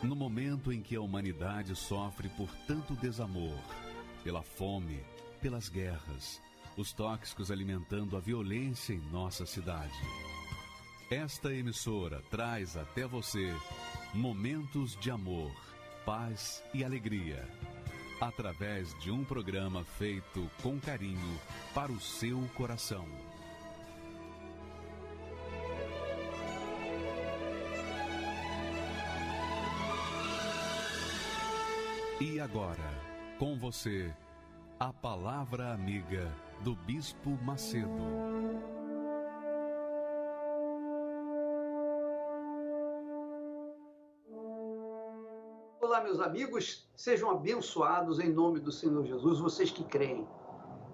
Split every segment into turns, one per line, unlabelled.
No momento em que a humanidade sofre por tanto desamor, pela fome, pelas guerras, os tóxicos alimentando a violência em nossa cidade. Esta emissora traz até você momentos de amor, paz e alegria, através de um programa feito com carinho para o seu coração. E agora, com você, a Palavra Amiga do Bispo Macedo.
Olá, meus amigos, sejam abençoados em nome do Senhor Jesus, vocês que creem.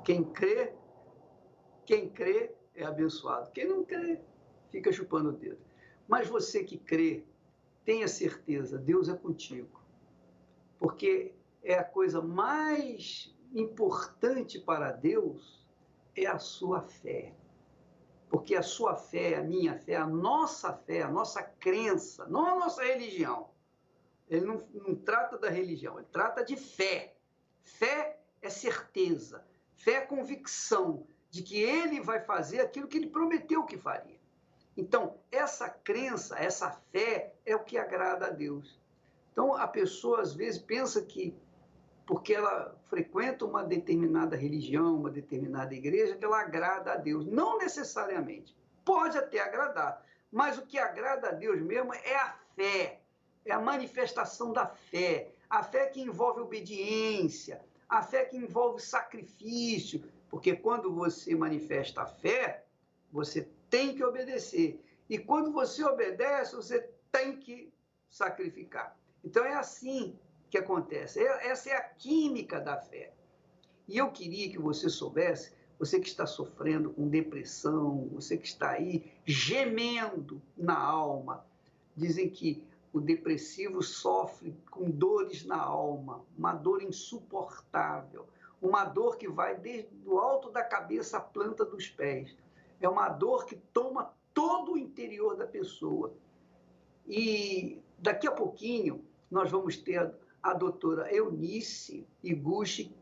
Quem crê é abençoado. Quem não crê, fica chupando o dedo. Mas você que crê, tenha certeza, Deus é contigo. Porque é a coisa mais importante para Deus é a sua fé. Porque a sua fé, a minha fé, a nossa crença, não a nossa religião. Ele não trata da religião, ele trata de fé. Fé é certeza, fé é convicção de que ele vai fazer aquilo que ele prometeu que faria. Então, essa crença, essa fé é o que agrada a Deus. Então, a pessoa às vezes pensa que porque ela frequenta uma determinada religião, uma determinada igreja, que ela agrada a Deus. Não necessariamente. Pode até agradar, mas o que agrada a Deus mesmo é a fé, é a manifestação da fé, a fé que envolve obediência, a fé que envolve sacrifício, porque quando você manifesta a fé, você tem que obedecer. E quando você obedece, você tem que sacrificar. Então é assim que acontece. Essa é a química da fé. E eu queria que você soubesse, você que está sofrendo com depressão, você que está aí gemendo na alma, dizem que o depressivo sofre com dores na alma, uma dor insuportável, uma dor que vai desde o alto da cabeça à planta dos pés. É uma dor que toma todo o interior da pessoa. E daqui a pouquinho nós vamos ter a doutora Eunice Iguchi,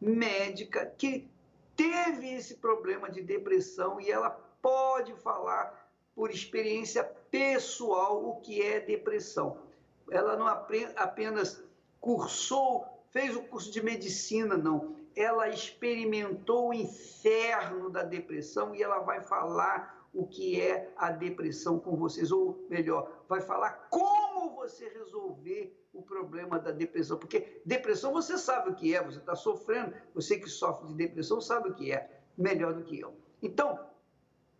médica, que teve esse problema de depressão e ela pode falar por experiência pessoal o que é depressão. Ela não apenas fez o curso de medicina, não. Ela experimentou o inferno da depressão e ela vai falar o que é a depressão com vocês, ou melhor, vai falar como você resolver o problema da depressão, porque depressão você sabe o que é, você está sofrendo, você que sofre de depressão sabe o que é, melhor do que eu. Então,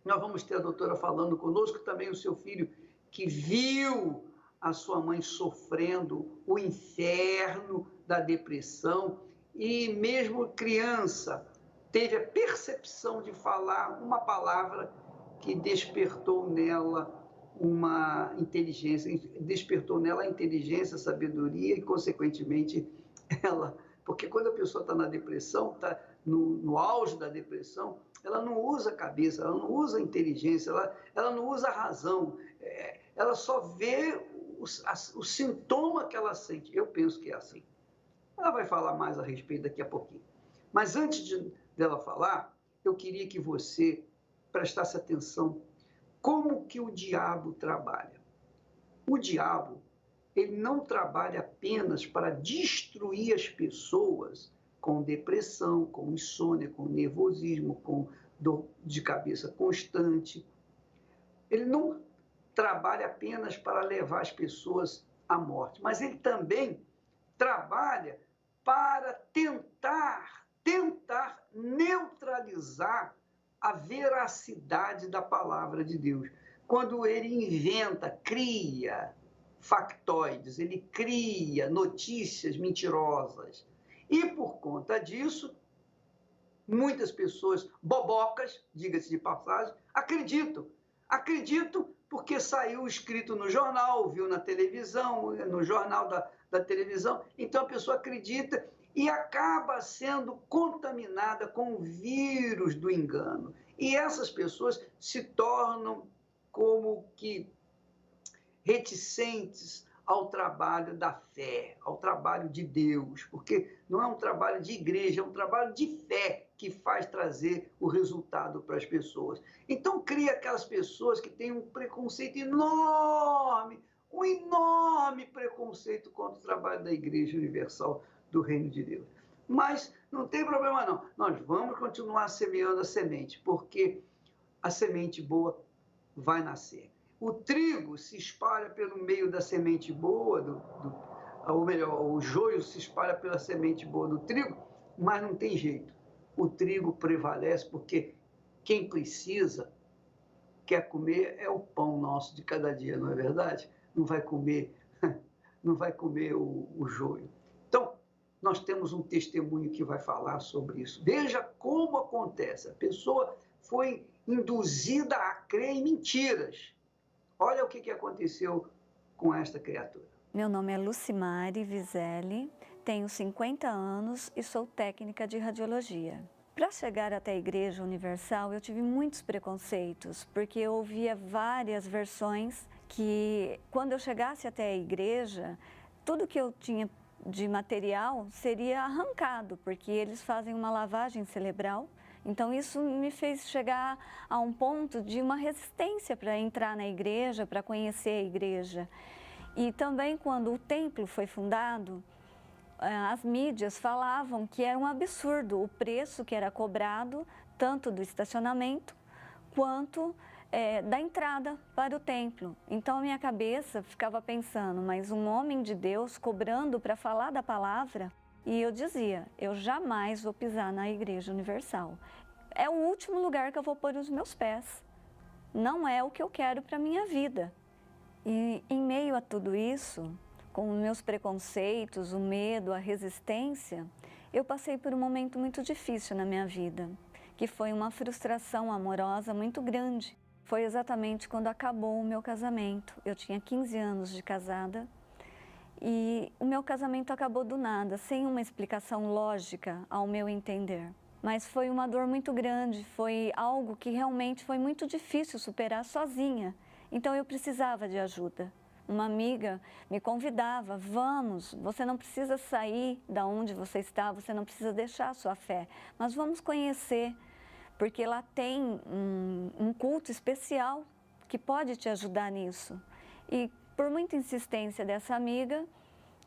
nós vamos ter a doutora falando conosco, também o seu filho que viu a sua mãe sofrendo o inferno da depressão e mesmo criança teve a percepção de falar uma palavra que despertou nela uma inteligência, despertou nela a inteligência, a sabedoria e, consequentemente, ela... Porque quando a pessoa está na depressão, está no auge da depressão, ela não usa a cabeça, ela não usa a inteligência, ela não usa a razão, ela só vê o sintoma que ela sente. Eu penso que é assim. Ela vai falar mais a respeito daqui a pouquinho. Mas antes dela falar, eu queria que você prestasse atenção como que o diabo trabalha. O diabo, ele não trabalha apenas para destruir as pessoas com depressão, com insônia, com nervosismo, com dor de cabeça constante. Ele não trabalha apenas para levar as pessoas à morte, mas ele também trabalha para tentar neutralizar a veracidade da palavra de Deus. Quando ele inventa, cria factoides, ele cria notícias mentirosas. E por conta disso, muitas pessoas bobocas, diga-se de passagem, acreditam. Acreditam porque saiu escrito no jornal, viu na televisão, no jornal da televisão. Então a pessoa acredita e acaba sendo contaminada com o vírus do engano. E essas pessoas se tornam como que reticentes ao trabalho da fé, ao trabalho de Deus, porque não é um trabalho de igreja, é um trabalho de fé que faz trazer o resultado para as pessoas. Então, cria aquelas pessoas que têm um preconceito enorme, um enorme preconceito contra o trabalho da Igreja Universal do Reino de Deus. Mas não tem problema não, nós vamos continuar semeando a semente, porque a semente boa vai nascer. O trigo se espalha pelo meio da semente boa, ou melhor, o joio se espalha pela semente boa do trigo, mas não tem jeito. O trigo prevalece porque quem precisa, quer comer, é o pão nosso de cada dia, não é verdade? Não vai comer, não vai comer o joio. Então, nós temos um testemunho que vai falar sobre isso. Veja como acontece. A pessoa foi induzida a crer em mentiras. Olha o que aconteceu com esta criatura.
Meu nome é Lucimari Vizelli, tenho 50 anos e sou técnica de radiologia. Para chegar até a Igreja Universal, eu tive muitos preconceitos, porque eu ouvia várias versões que, quando eu chegasse até a igreja, tudo que eu tinha de material seria arrancado, porque eles fazem uma lavagem cerebral. Então isso me fez chegar a um ponto de uma resistência para entrar na igreja, para conhecer a igreja. E também quando o templo foi fundado, as mídias falavam que era um absurdo o preço que era cobrado, tanto do estacionamento quanto da entrada para o templo. Então a minha cabeça ficava pensando, mas um homem de Deus cobrando para falar da palavra? E eu dizia, eu jamais vou pisar na Igreja Universal. É o último lugar que eu vou pôr os meus pés. Não é o que eu quero para a minha vida. E em meio a tudo isso, com os meus preconceitos, o medo, a resistência, eu passei por um momento muito difícil na minha vida, que foi uma frustração amorosa muito grande. Foi exatamente quando acabou o meu casamento. Eu tinha 15 anos de casada. E o meu casamento acabou do nada, sem uma explicação lógica ao meu entender. Mas foi uma dor muito grande, foi algo que realmente foi muito difícil superar sozinha. Então eu precisava de ajuda. Uma amiga me convidava, vamos, você não precisa sair da onde você está, você não precisa deixar a sua fé, mas vamos conhecer, porque lá tem um culto especial que pode te ajudar nisso. E por muita insistência dessa amiga,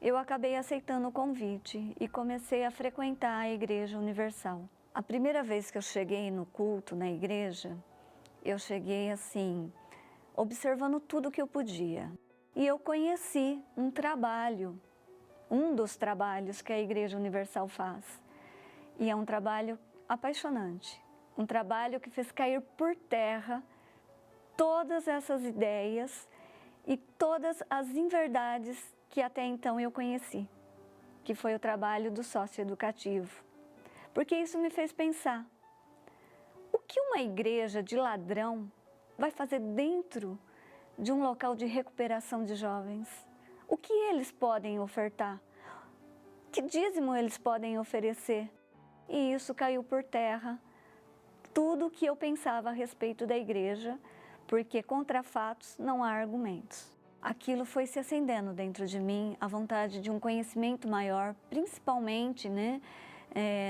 eu acabei aceitando o convite e comecei a frequentar a Igreja Universal. A primeira vez que eu cheguei no culto, na igreja, eu cheguei assim, observando tudo que eu podia. E eu conheci um trabalho, um dos trabalhos que a Igreja Universal faz. E é um trabalho apaixonante, um trabalho que fez cair por terra todas essas ideias e todas as inverdades que até então eu conheci, que foi o trabalho do socioeducativo. Porque isso me fez pensar, o que uma igreja de ladrão vai fazer dentro de um local de recuperação de jovens? O que eles podem ofertar? Que dízimo eles podem oferecer? E isso caiu por terra, tudo o que eu pensava a respeito da igreja, porque contra fatos não há argumentos. Aquilo foi se acendendo dentro de mim, a vontade de um conhecimento maior, principalmente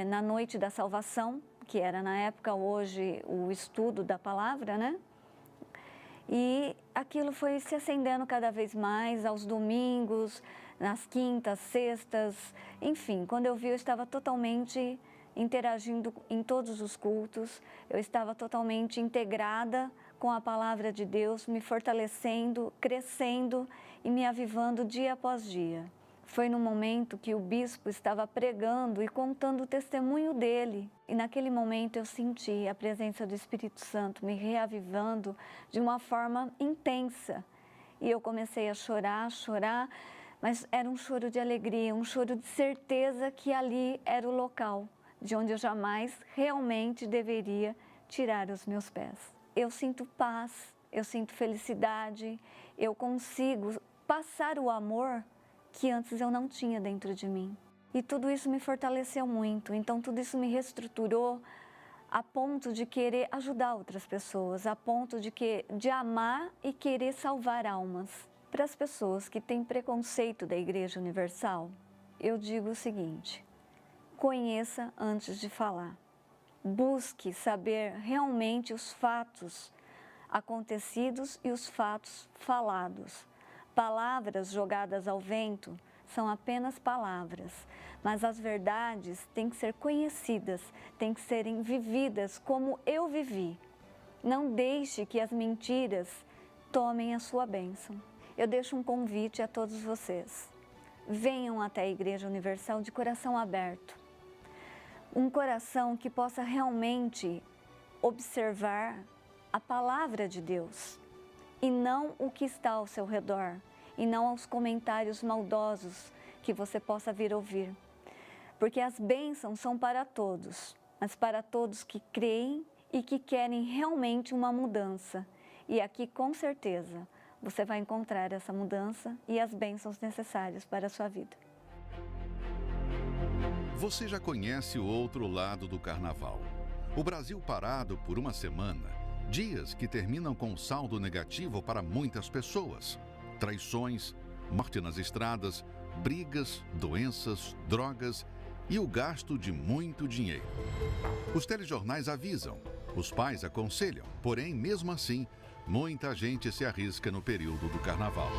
na noite da salvação, que era na época, hoje, o estudo da palavra, E aquilo foi se acendendo cada vez mais, aos domingos, nas quintas, sextas, enfim, quando eu vi, eu estava totalmente interagindo em todos os cultos, eu estava totalmente integrada com a palavra de Deus, me fortalecendo, crescendo e me avivando dia após dia. Foi no momento que o bispo estava pregando e contando o testemunho dele. E naquele momento eu senti a presença do Espírito Santo me reavivando de uma forma intensa. E eu comecei a chorar, mas era um choro de alegria, um choro de certeza que ali era o local de onde eu jamais realmente deveria tirar os meus pés. Eu sinto paz, eu sinto felicidade, eu consigo passar o amor que antes eu não tinha dentro de mim. E tudo isso me fortaleceu muito, então tudo isso me reestruturou a ponto de querer ajudar outras pessoas, a ponto de amar e querer salvar almas. Para as pessoas que têm preconceito da Igreja Universal, eu digo o seguinte: conheça antes de falar. Busque saber realmente os fatos acontecidos e os fatos falados. Palavras jogadas ao vento são apenas palavras, mas as verdades têm que ser conhecidas, têm que serem vividas como eu vivi. Não deixe que as mentiras tomem a sua bênção. Eu deixo um convite a todos vocês. Venham até a Igreja Universal de coração aberto. Um coração que possa realmente observar a palavra de Deus e não o que está ao seu redor, e não aos comentários maldosos que você possa vir ouvir. Porque as bênçãos são para todos, mas para todos que creem e que querem realmente uma mudança. E aqui, com certeza, você vai encontrar essa mudança e as bênçãos necessárias para a sua vida.
Você já conhece o outro lado do carnaval. O Brasil parado por uma semana, dias que terminam com saldo negativo para muitas pessoas. Traições, morte nas estradas, brigas, doenças, drogas e o gasto de muito dinheiro. Os telejornais avisam, os pais aconselham, porém, mesmo assim, muita gente se arrisca no período do carnaval.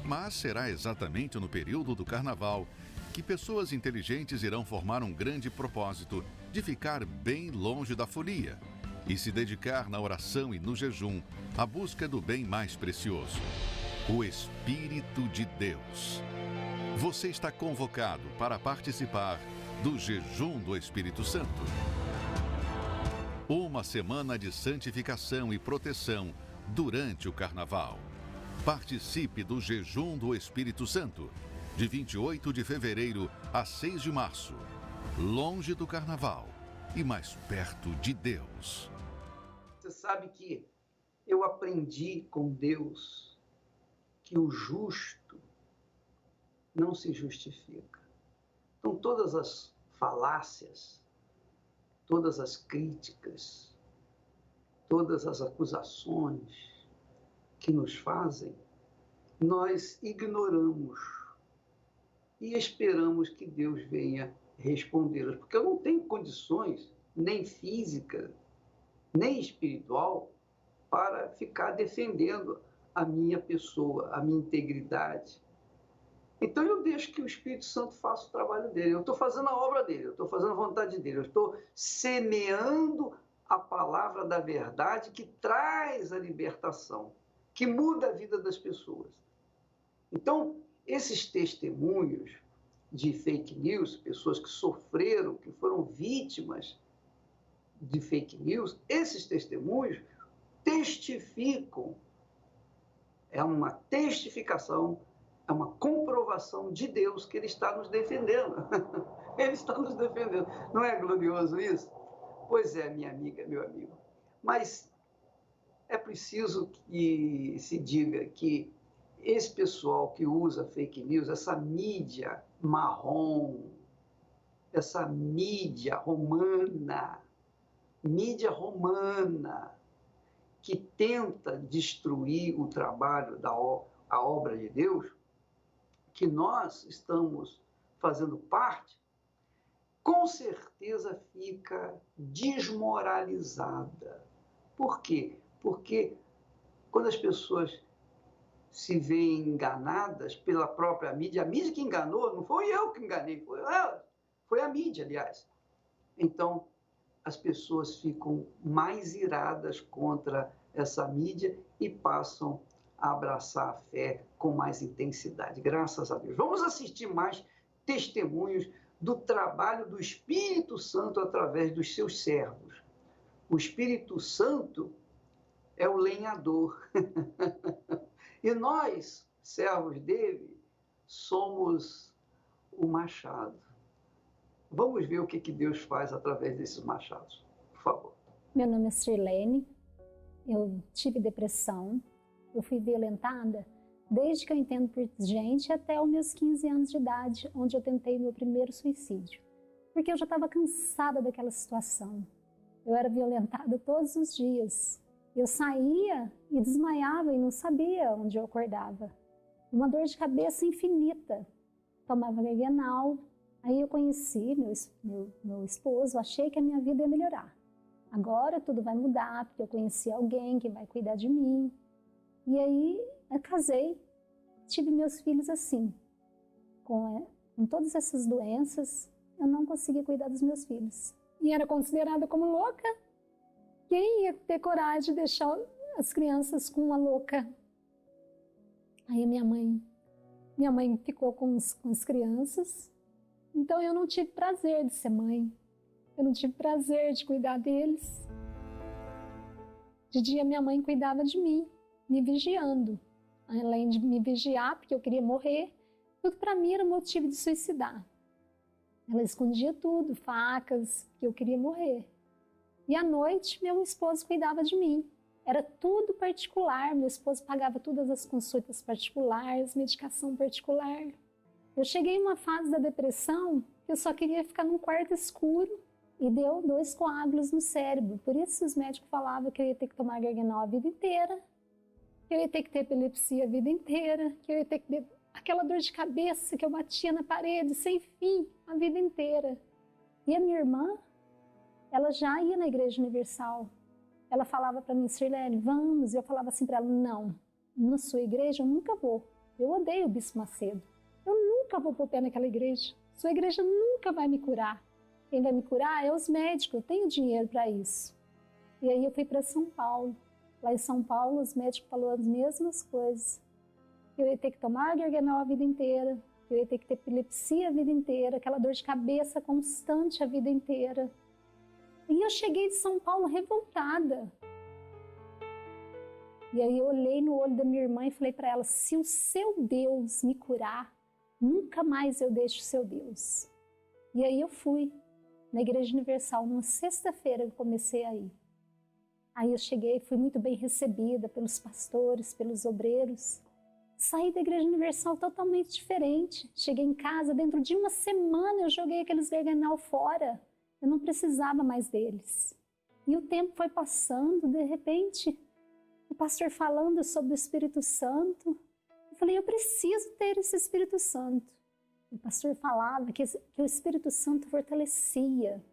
Mas será exatamente no período do carnaval que pessoas inteligentes irão formar um grande propósito de ficar bem longe da folia e se dedicar na oração e no jejum à busca do bem mais precioso, o Espírito de Deus. Você está convocado para participar do Jejum do Espírito Santo. Uma semana de santificação e proteção durante o Carnaval. Participe do Jejum do Espírito Santo, de 28 de fevereiro a 6 de março. Longe do Carnaval e mais perto de Deus.
Você sabe que eu aprendi com Deus que o justo não se justifica. Então, todas as falácias, todas as críticas, todas as acusações que nos fazem, nós ignoramos e esperamos que Deus venha respondê-las, porque eu não tenho condições, nem física, nem espiritual, para ficar defendendo a minha pessoa, a minha integridade. Então eu deixo que o Espírito Santo faça o trabalho dele. Eu estou fazendo a obra dele, eu estou fazendo a vontade dele, eu estou semeando a palavra da verdade que traz a libertação, que muda a vida das pessoas. Então, esses testemunhos de fake news, pessoas que sofreram, que foram vítimas de fake news, esses testemunhos testificam, é uma testificação, é uma comprovação de Deus que Ele está nos defendendo. Ele está nos defendendo. Não é glorioso isso? Pois é, minha amiga, meu amigo. Mas é preciso que se diga que esse pessoal que usa fake news, essa mídia marrom, essa mídia romana, que tenta destruir o trabalho a obra de Deus, que nós estamos fazendo parte, com certeza fica desmoralizada. Por quê? Porque quando as pessoas se veem enganadas pela própria mídia, a mídia que enganou, não foi eu que enganei, foi ela, foi a mídia, aliás. Então, as pessoas ficam mais iradas contra essa mídia e passam a abraçar a fé com mais intensidade. Graças a Deus. Vamos assistir mais testemunhos do trabalho do Espírito Santo através dos seus servos. O Espírito Santo é o lenhador. E nós, servos dele, somos o machado. Vamos ver o que Deus faz através desses machados. Por favor.
Meu nome é Sirlene, eu tive depressão, eu fui violentada desde que eu entendo por gente até os meus 15 anos de idade, onde eu tentei meu primeiro suicídio. Porque eu já estava cansada daquela situação. Eu era violentada todos os dias. Eu saía e desmaiava e não sabia onde eu acordava. Uma dor de cabeça infinita. Tomava Nergenal. Aí eu conheci meu esposo, achei que a minha vida ia melhorar. Agora tudo vai mudar, porque eu conheci alguém que vai cuidar de mim. E aí eu casei, tive meus filhos assim. Com todas essas doenças, eu não consegui cuidar dos meus filhos. E era considerada como louca. Quem ia ter coragem de deixar as crianças com uma louca? Aí minha mãe ficou com as crianças. Então eu não tive prazer de ser mãe. Eu não tive prazer de cuidar deles. De dia minha mãe cuidava de mim, me vigiando. Além de me vigiar, porque eu queria morrer, tudo para mim era motivo de suicidar. Ela escondia tudo, facas, que eu queria morrer. E à noite, meu esposo cuidava de mim. Era tudo particular, meu esposo pagava todas as consultas particulares, medicação particular. Eu cheguei em uma fase da depressão que eu só queria ficar num quarto escuro e deu 2 coágulos no cérebro. Por isso os médicos falavam que eu ia ter que tomar Nergenal a vida inteira, que eu ia ter que ter epilepsia a vida inteira, que eu ia ter que ter aquela dor de cabeça que eu batia na parede sem fim a vida inteira. E a minha irmã, ela já ia na Igreja Universal. Ela falava para mim, Sirlene, vamos. E eu falava assim para ela, não, na sua igreja eu nunca vou. Eu odeio o Bispo Macedo. Eu nunca vou pôr pé naquela igreja. Sua igreja nunca vai me curar. Quem vai me curar é os médicos, eu tenho dinheiro para isso. E aí eu fui para São Paulo. Lá em São Paulo, os médicos falaram as mesmas coisas. Eu ia ter que tomar Nergenal a vida inteira, eu ia ter que ter epilepsia a vida inteira, aquela dor de cabeça constante a vida inteira. E eu cheguei de São Paulo revoltada. E aí eu olhei no olho da minha irmã e falei para ela, se o seu Deus me curar, nunca mais eu deixo o seu Deus. E aí eu fui na Igreja Universal, numa sexta-feira eu comecei a ir. Aí eu cheguei, fui muito bem recebida pelos pastores, pelos obreiros. Saí da Igreja Universal totalmente diferente. Cheguei em casa, dentro de uma semana eu joguei aqueles Nergenal fora. Eu não precisava mais deles. E o tempo foi passando, de repente, o pastor falando sobre o Espírito Santo. Eu falei, eu preciso ter esse Espírito Santo. O pastor falava que o Espírito Santo fortalecia.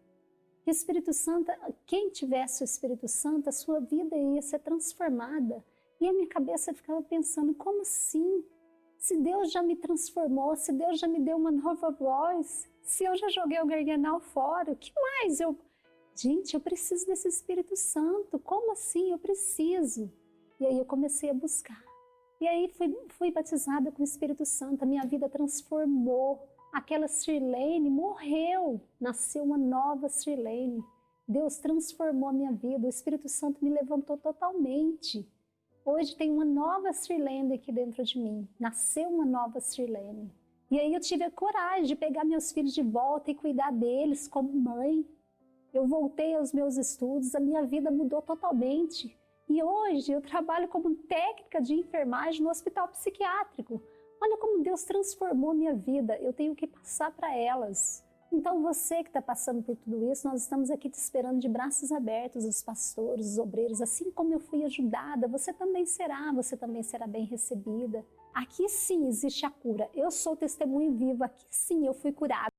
Que o Espírito Santo, quem tivesse o Espírito Santo, a sua vida ia ser transformada. E a minha cabeça ficava pensando, como assim? Se Deus já me transformou, se Deus já me deu uma nova voz, se eu já joguei o Nergenal fora, o que mais? Gente, eu preciso desse Espírito Santo, como assim? Eu preciso. E aí eu comecei a buscar. E aí fui batizada com o Espírito Santo, a minha vida transformou. Aquela Sirlene morreu, nasceu uma nova Sirlene. Deus transformou a minha vida, o Espírito Santo me levantou totalmente. Hoje tem uma nova Sirlene aqui dentro de mim, nasceu uma nova Sirlene. E aí eu tive a coragem de pegar meus filhos de volta e cuidar deles como mãe. Eu voltei aos meus estudos, a minha vida mudou totalmente. E hoje eu trabalho como técnica de enfermagem no hospital psiquiátrico. Olha como Deus transformou minha vida, eu tenho que passar para elas. Então você que está passando por tudo isso, nós estamos aqui te esperando de braços abertos, os pastores, os obreiros. Assim como eu fui ajudada, você também será bem recebida. Aqui sim existe a cura, eu sou testemunho vivo, aqui sim eu fui curada.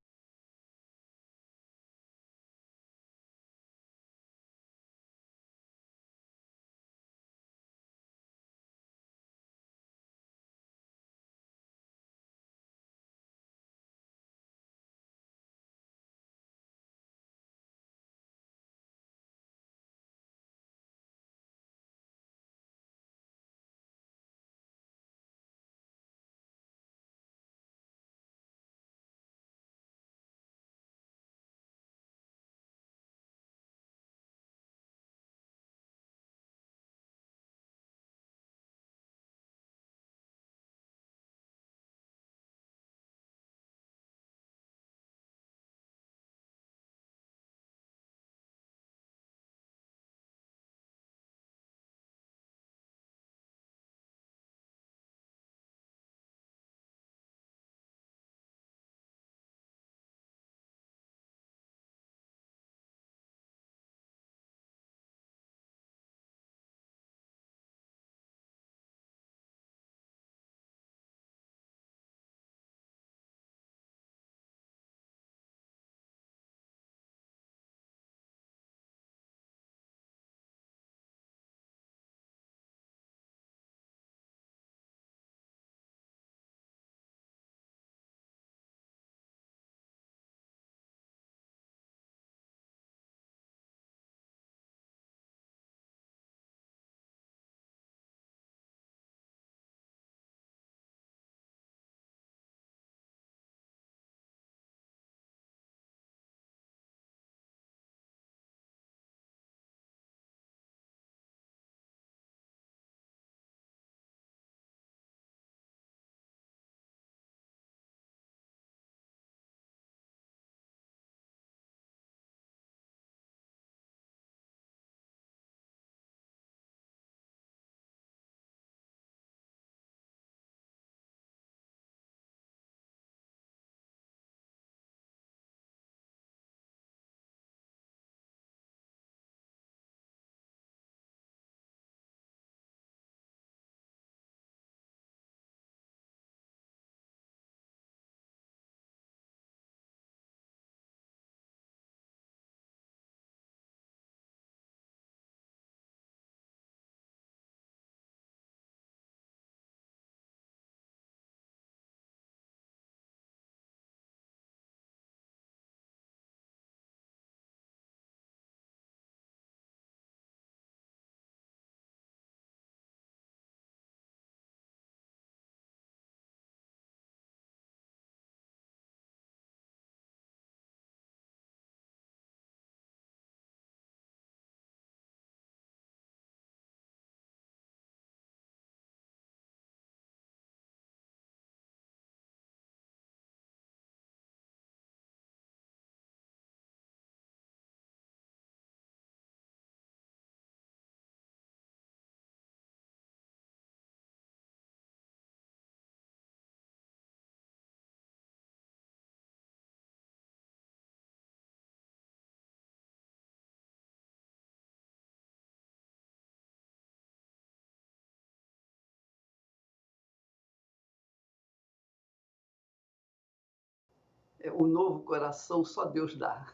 o novo coração só Deus dá.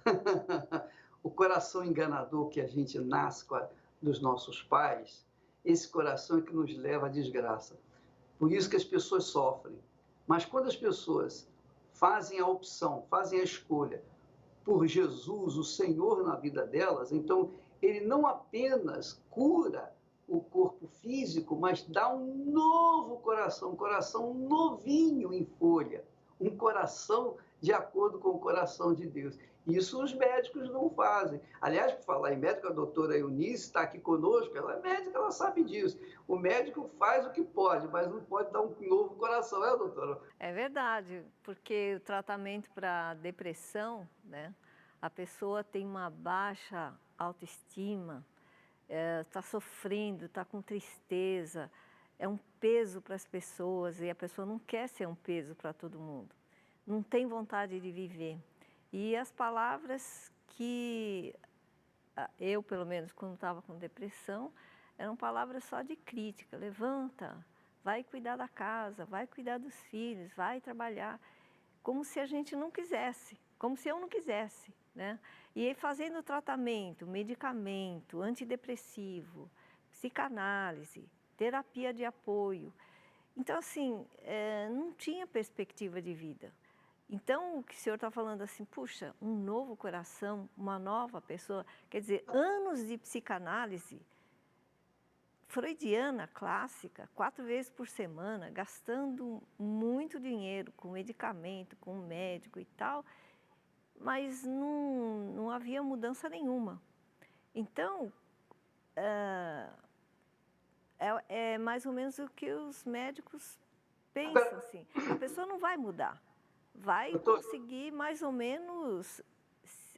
O coração enganador que a gente nasce dos nossos pais, esse coração é que nos leva à desgraça. Por isso que as pessoas sofrem. Mas quando as pessoas fazem a opção, fazem a escolha por Jesus, o Senhor, na vida delas, então ele não apenas cura o corpo físico, mas dá um novo coração, um coração novinho em folha, um coração de acordo com o coração de Deus. Isso os médicos não fazem. Aliás, por falar em médico, a doutora Eunice está aqui conosco, ela é médica, ela sabe disso. O médico faz o que pode, mas não pode dar um novo coração, é, doutora?
É verdade, porque o tratamento para depressão, né, a pessoa tem uma baixa autoestima, está sofrendo, está com tristeza, é um peso para as pessoas e a pessoa não quer ser um peso para todo mundo, não tem vontade de viver. E as palavras que eu, pelo menos, quando estava com depressão, eram palavras só de crítica. Levanta, vai cuidar da casa, vai cuidar dos filhos, vai trabalhar. Como se a gente não quisesse, como se eu não quisesse, né? E aí, fazendo tratamento, medicamento, antidepressivo, psicanálise, terapia de apoio. Então, assim, não tinha perspectiva de vida. Então, o que o senhor está falando assim, puxa, um novo coração, uma nova pessoa, quer dizer, anos de psicanálise freudiana clássica, 4 vezes por semana, gastando muito dinheiro com medicamento, com médico e tal, mas não havia mudança nenhuma. Então, é mais ou menos o que os médicos pensam, assim, a pessoa não vai mudar. Vai conseguir mais ou menos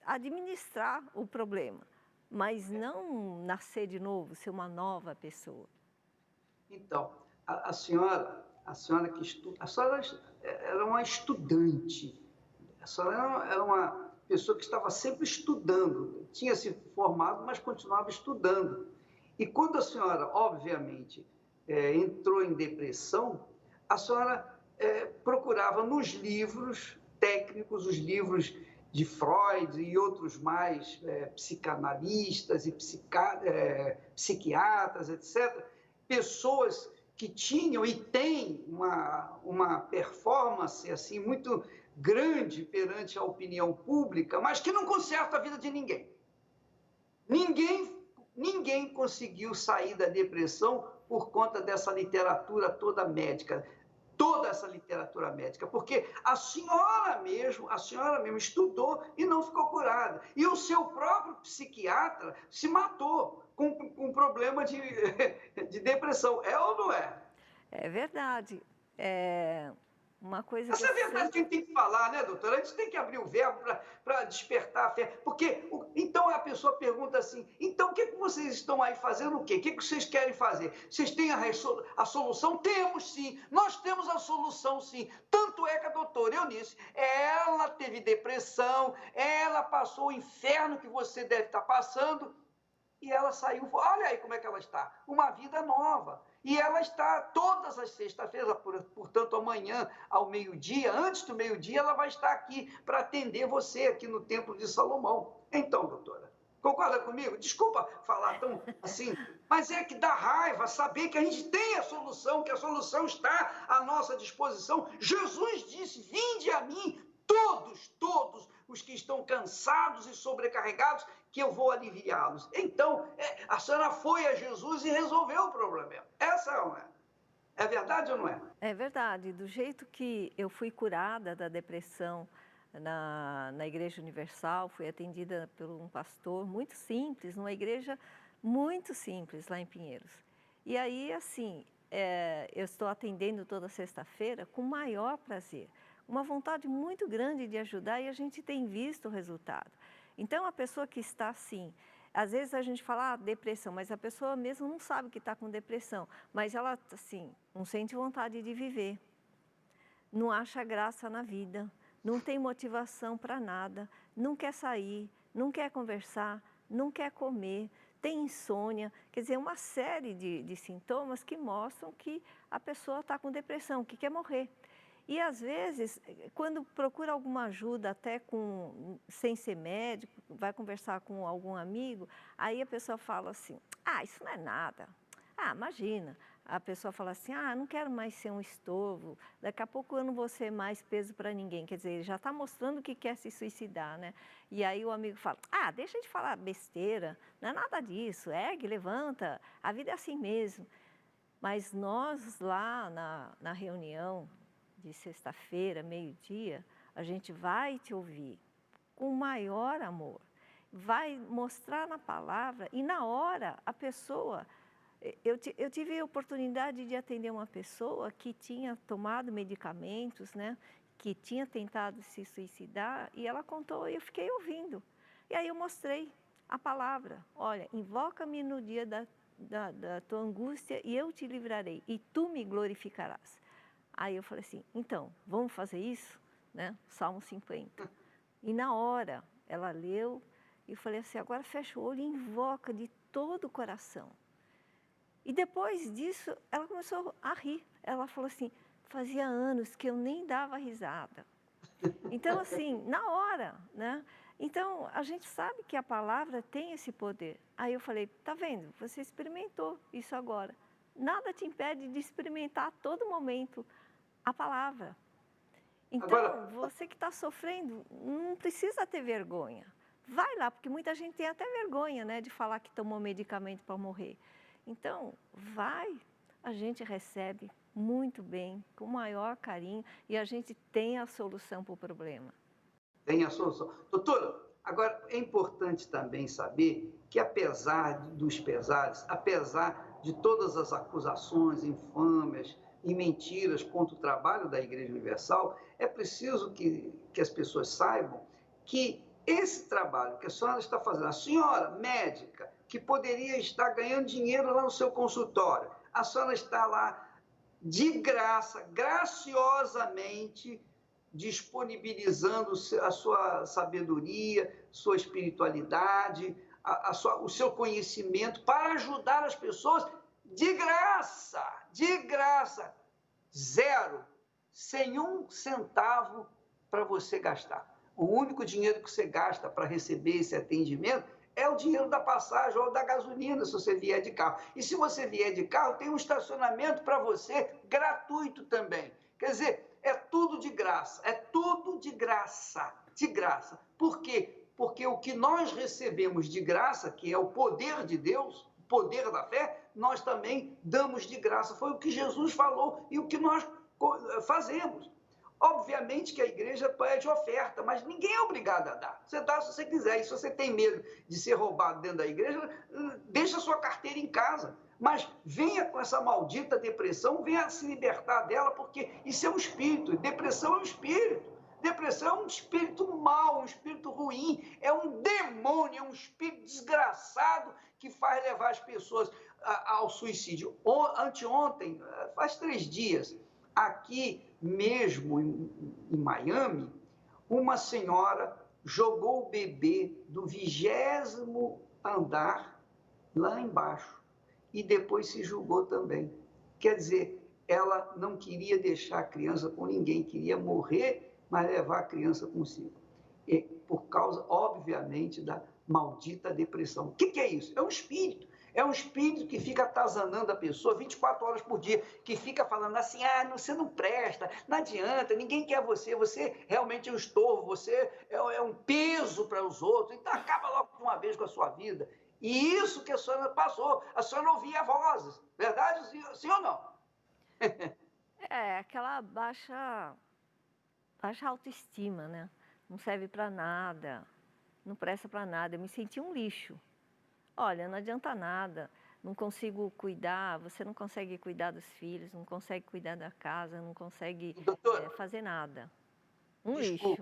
administrar o problema, mas não nascer de novo, ser uma nova pessoa.
Então, a senhora que estuda, a senhora era uma estudante, a senhora era uma pessoa que estava sempre estudando, tinha se formado, mas continuava estudando. E quando a senhora, obviamente, entrou em depressão, a senhora procurava nos livros técnicos, os livros de Freud e outros mais psicanalistas e psiquiatras, etc., pessoas que tinham e têm uma performance assim muito grande perante a opinião pública, mas que não conserta a vida de ninguém. Ninguém conseguiu sair da depressão por conta dessa literatura toda médica, toda essa literatura médica, porque a senhora mesmo estudou e não ficou curada. E o seu próprio psiquiatra se matou com problema de depressão. É ou não é?
É verdade. Uma coisa
Essa é a verdade que a gente tem que falar, né, doutora? A gente tem que abrir o verbo para despertar a fé. Porque, então, a pessoa pergunta assim, então, o que vocês estão aí fazendo o quê? O que vocês querem fazer? Vocês têm a solução? Temos, sim. Nós temos a solução, sim. Tanto é que a doutora Eunice, ela teve depressão, ela passou o inferno que você deve estar passando, e ela saiu, olha aí como é que ela está, uma vida nova. E ela está todas as sextas-feiras, portanto, amanhã ao meio-dia, antes do meio-dia, ela vai estar aqui para atender você aqui no Templo de Salomão. Então, doutora, concorda comigo? Desculpa falar tão assim, mas é que dá raiva saber que a gente tem a solução, que a solução está à nossa disposição. Jesus disse, vinde a mim, todos os que estão cansados e sobrecarregados, que eu vou aliviá-los. Então, a senhora foi a Jesus e resolveu o problema. Essa não é. É verdade ou não é?
É verdade. Do jeito que eu fui curada da depressão na Igreja Universal, fui atendida por um pastor muito simples, numa igreja muito simples lá em Pinheiros. E aí, assim, eu estou atendendo toda sexta-feira com o maior prazer. Uma vontade muito grande de ajudar e a gente tem visto o resultado. Então, a pessoa que está assim, às vezes a gente fala depressão, mas a pessoa mesmo não sabe que está com depressão, mas ela, assim, não sente vontade de viver, não acha graça na vida, não tem motivação para nada, não quer sair, não quer conversar, não quer comer, tem insônia, quer dizer, uma série de sintomas que mostram que a pessoa está com depressão, que quer morrer. E, às vezes, quando procura alguma ajuda, até sem ser médico, vai conversar com algum amigo, aí a pessoa fala assim, isso não é nada. Imagina. A pessoa fala assim, não quero mais ser um estorvo, daqui a pouco eu não vou ser mais peso para ninguém. Quer dizer, ele já está mostrando que quer se suicidar, né? E aí o amigo fala, deixa de falar besteira, não é nada disso, ergue, levanta, a vida é assim mesmo. Mas nós lá na reunião de sexta-feira, meio-dia, a gente vai te ouvir com o maior amor, vai mostrar na palavra e na hora a pessoa... Eu tive a oportunidade de atender uma pessoa que tinha tomado medicamentos, né, que tinha tentado se suicidar, e ela contou e eu fiquei ouvindo. E aí eu mostrei a palavra, olha, invoca-me no dia da tua angústia e eu te livrarei, e tu me glorificarás. Aí eu falei assim, então, vamos fazer isso? Né? Salmo 50. E na hora ela leu e eu falei assim, agora fecha o olho e invoca de todo o coração. E depois disso, ela começou a rir. Ela falou assim, fazia anos que eu nem dava risada. Então, assim, na hora, né? Então, a gente sabe que a palavra tem esse poder. Aí eu falei, tá vendo? Você experimentou isso agora. Nada te impede de experimentar a todo momento a palavra. Então, agora, você que está sofrendo, não precisa ter vergonha. Vai lá, porque muita gente tem até vergonha, né, de falar que tomou medicamento para morrer. Então, vai, a gente recebe muito bem, com o maior carinho, e a gente tem a solução para o problema.
Tem a solução. Doutora, agora é importante também saber que apesar dos pesares, apesar de todas as acusações, infâmias e mentiras contra o trabalho da Igreja Universal, é preciso que as pessoas saibam que esse trabalho que a senhora está fazendo, a senhora médica, que poderia estar ganhando dinheiro lá no seu consultório, a senhora está lá de graça, graciosamente, disponibilizando a sua sabedoria, sua espiritualidade, o seu conhecimento para ajudar as pessoas de graça, zero, sem um centavo para você gastar. O único dinheiro que você gasta para receber esse atendimento é o dinheiro da passagem ou da gasolina, se você vier de carro. E se você vier de carro, tem um estacionamento para você gratuito também. Quer dizer, é tudo de graça, de graça. Por quê? Porque o que nós recebemos de graça, que é o poder de Deus, o poder da fé, nós também damos de graça. Foi o que Jesus falou e o que nós fazemos. Obviamente que a igreja pede oferta, mas ninguém é obrigado a dar. Você dá se você quiser. E se você tem medo de ser roubado dentro da igreja, deixa a sua carteira em casa. Mas venha com essa maldita depressão, venha se libertar dela, porque isso é um espírito. Depressão é um espírito. Depressão é um espírito mau, um espírito ruim. É um demônio, é um espírito desgraçado que faz levar as pessoas ao suicídio. Anteontem, faz 3 dias, aqui mesmo em Miami, uma senhora jogou o bebê do 20º andar lá embaixo e depois se julgou também. Quer dizer, ela não queria deixar a criança com ninguém, queria morrer, mas levar a criança consigo. E por causa, obviamente, da maldita depressão. O que é isso? É um espírito. É um espírito que fica atazanando a pessoa 24 horas por dia, que fica falando assim, você não presta, não adianta, ninguém quer você realmente é um estorvo, você é um peso para os outros, então acaba logo de uma vez com a sua vida. E isso que a senhora passou, a senhora ouvia vozes, verdade, sim ou não?
Aquela baixa autoestima, né? Não serve para nada, não presta para nada, eu me senti um lixo. Olha, não adianta nada, não consigo cuidar, você não consegue cuidar dos filhos, não consegue cuidar da casa, não consegue fazer nada. Lixo.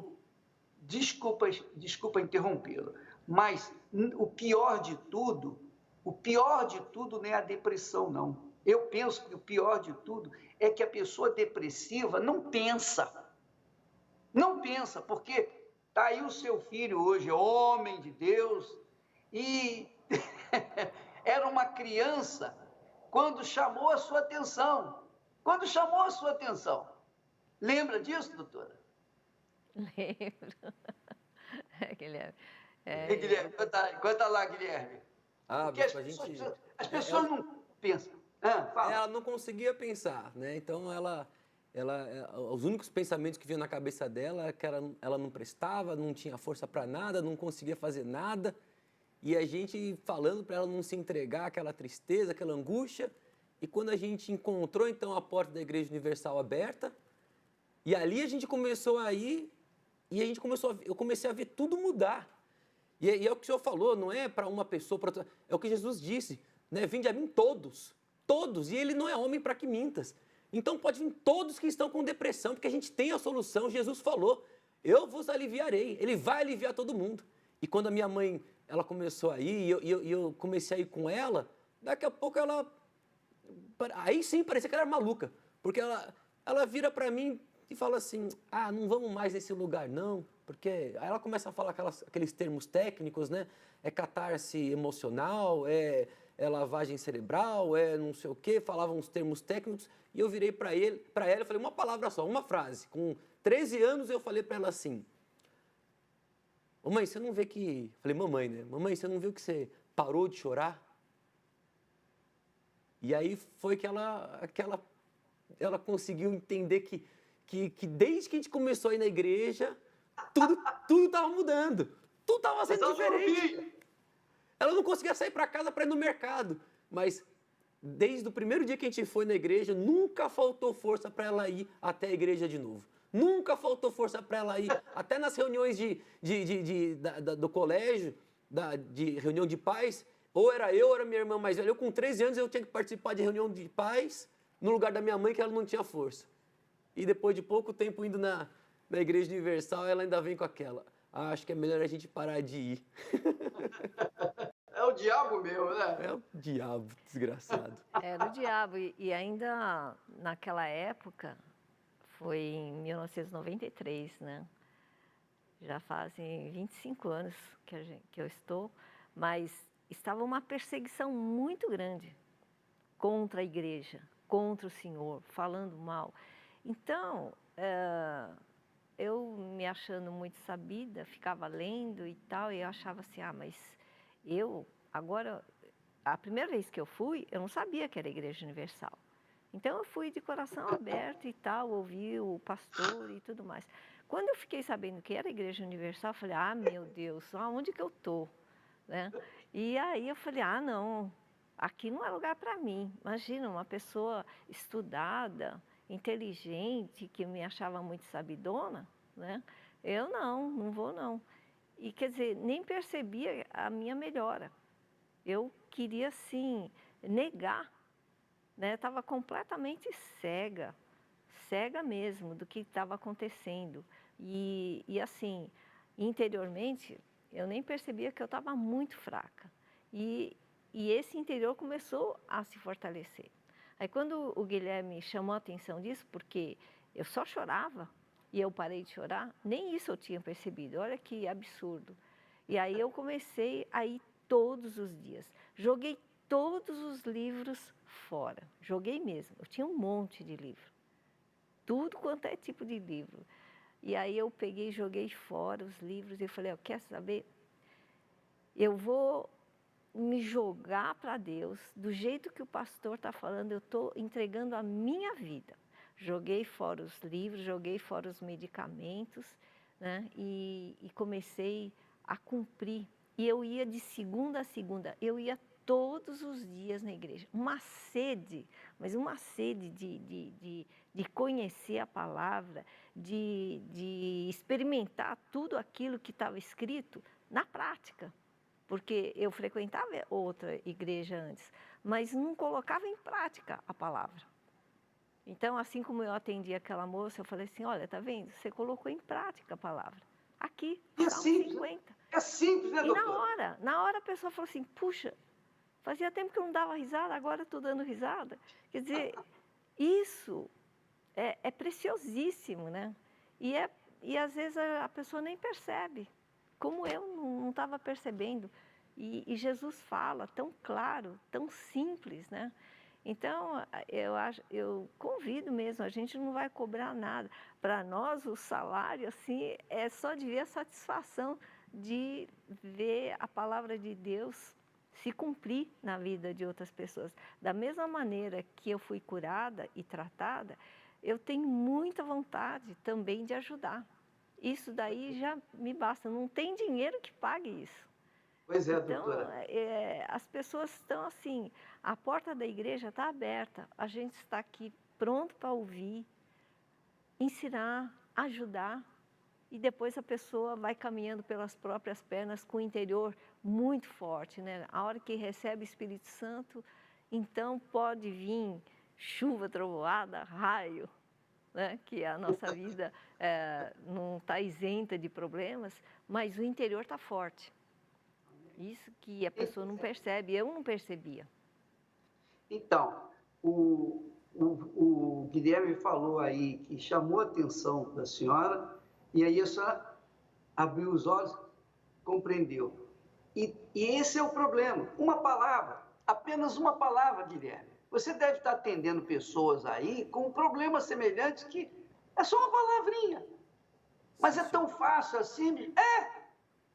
Desculpa interrompê-lo, mas o pior de tudo não é a depressão, não. Eu penso que o pior de tudo é que a pessoa depressiva não pensa. Não pensa, porque está aí o seu filho hoje, homem de Deus, e era uma criança quando chamou a sua atenção. Lembra disso, doutora?
Lembro. Guilherme.
Guilherme, conta lá, Guilherme. Porque
Bispo,
as pessoas não pensam. Fala.
Ela não conseguia pensar, né? Então, os únicos pensamentos que vinham na cabeça dela é que ela não prestava, não tinha força para nada, não conseguia fazer nada. E a gente falando para ela não se entregar, aquela tristeza, aquela angústia. E quando a gente encontrou, então, a porta da Igreja Universal aberta, e ali a gente começou a ir, e eu comecei a ver tudo mudar. E é o que o Senhor falou, não é para uma pessoa, para outra, é o que Jesus disse, né? Vinde a mim todos, e Ele não é homem para que mintas. Então pode vir todos que estão com depressão, porque a gente tem a solução. Jesus falou, eu vos aliviarei, Ele vai aliviar todo mundo. E quando a minha mãe, ela começou a ir, e eu comecei a ir com ela, daqui a pouco aí sim parecia que ela era maluca, porque ela vira para mim e fala assim, não vamos mais nesse lugar não, porque aí ela começa a falar aqueles termos técnicos, né? É catarse emocional, é lavagem cerebral, é não sei o quê, falava uns termos técnicos, e eu virei para ela, eu falei uma palavra só, uma frase. Com 13 anos eu falei para ela assim, mamãe, você não vê que... Falei, mamãe, né? Mamãe, você não viu que você parou de chorar? E aí foi que ela conseguiu entender que desde que a gente começou a ir na igreja, tudo estava mudando. Tudo estava sendo diferente. Ela não conseguia sair para casa para ir no mercado. Mas desde o primeiro dia que a gente foi na igreja, nunca faltou força para ela ir até a igreja de novo. Nunca faltou força para ela ir. Até nas reuniões do colégio, de reunião de pais, ou era eu ou era minha irmã mais velha. Eu com 13 anos eu tinha que participar de reunião de pais no lugar da minha mãe, que ela não tinha força. E depois de pouco tempo indo na Igreja Universal, ela ainda vem com aquela. Acho que é melhor a gente parar de ir.
É o diabo mesmo, né?
É o diabo, desgraçado.
Era o diabo. E ainda naquela época, foi em 1993, né? Já fazem 25 anos que eu estou, mas estava uma perseguição muito grande contra a igreja, contra o Senhor, falando mal. Então, eu me achando muito sabida, ficava lendo e tal, e eu achava assim, mas agora, a primeira vez que eu fui, eu não sabia que era a Igreja Universal. Então, eu fui de coração aberto e tal, ouvi o pastor e tudo mais. Quando eu fiquei sabendo que era a Igreja Universal, eu falei, meu Deus, aonde que eu estou? Né? E aí eu falei, não, aqui não é lugar para mim. Imagina, uma pessoa estudada, inteligente, que me achava muito sabidona, né? Eu não vou não. E quer dizer, nem percebia a minha melhora. Eu queria, assim, negar, né? Estava completamente cega mesmo do que estava acontecendo. E assim, interiormente, eu nem percebia que eu estava muito fraca. E esse interior começou a se fortalecer. Aí quando o Guilherme chamou a atenção disso, porque eu só chorava e eu parei de chorar, nem isso eu tinha percebido, olha que absurdo. E aí eu comecei a ir todos os dias, joguei todos os livros fora, joguei mesmo, eu tinha um monte de livro, tudo quanto é tipo de livro. E aí eu peguei e joguei fora os livros e falei, quer saber? Eu vou me jogar para Deus, do jeito que o pastor está falando, eu estou entregando a minha vida. Joguei fora os livros, joguei fora os medicamentos, né? E comecei a cumprir. E eu ia de segunda a segunda, eu ia todos os dias na igreja. Uma sede, mas uma sede de conhecer a palavra, de experimentar tudo aquilo que estava escrito na prática. Porque eu frequentava outra igreja antes, mas não colocava em prática a palavra. Então, assim como eu atendi aquela moça, eu falei assim, olha, tá vendo? Você colocou em prática a palavra. Aqui, Salmo 50.
É simples, né, doutor?
E na hora a pessoa falou assim, puxa, fazia tempo que eu não dava risada, agora estou dando risada. Quer dizer, isso é preciosíssimo, né? E às vezes a pessoa nem percebe. Como eu não estava percebendo. E Jesus fala tão claro, tão simples, né? Então, eu convido mesmo, a gente não vai cobrar nada. Para nós, o salário, assim, é só de ver a satisfação de ver a palavra de Deus se cumprir na vida de outras pessoas. Da mesma maneira que eu fui curada e tratada, eu tenho muita vontade também de ajudar. Isso daí já me basta, não tem dinheiro que pague isso.
Pois é,
Então,
doutora.
as pessoas estão assim, a porta da igreja está aberta, a gente está aqui pronto para ouvir, ensinar, ajudar, e depois a pessoa vai caminhando pelas próprias pernas com o interior muito forte, né? A hora que recebe o Espírito Santo, então pode vir chuva, trovoada, raio, né? Que a nossa vida não está isenta de problemas, mas o interior está forte. Isso que a pessoa não percebe, eu não percebia.
Então, o Guilherme falou aí que chamou a atenção da senhora, e aí a senhora abriu os olhos, compreendeu. E esse é o problema. Uma palavra, apenas uma palavra, Guilherme. Você deve estar atendendo pessoas aí com problemas semelhantes que é só uma palavrinha. Mas é tão fácil assim.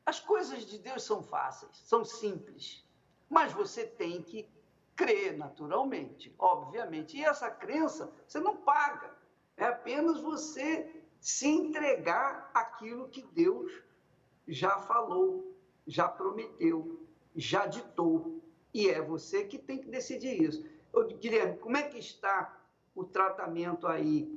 As coisas de Deus são fáceis, são simples. Mas você tem que crer naturalmente, obviamente. E essa crença você não paga. É apenas você se entregar àquilo que Deus já falou, já prometeu, já ditou. E é você que tem que decidir isso. Guilherme, como é que está o tratamento aí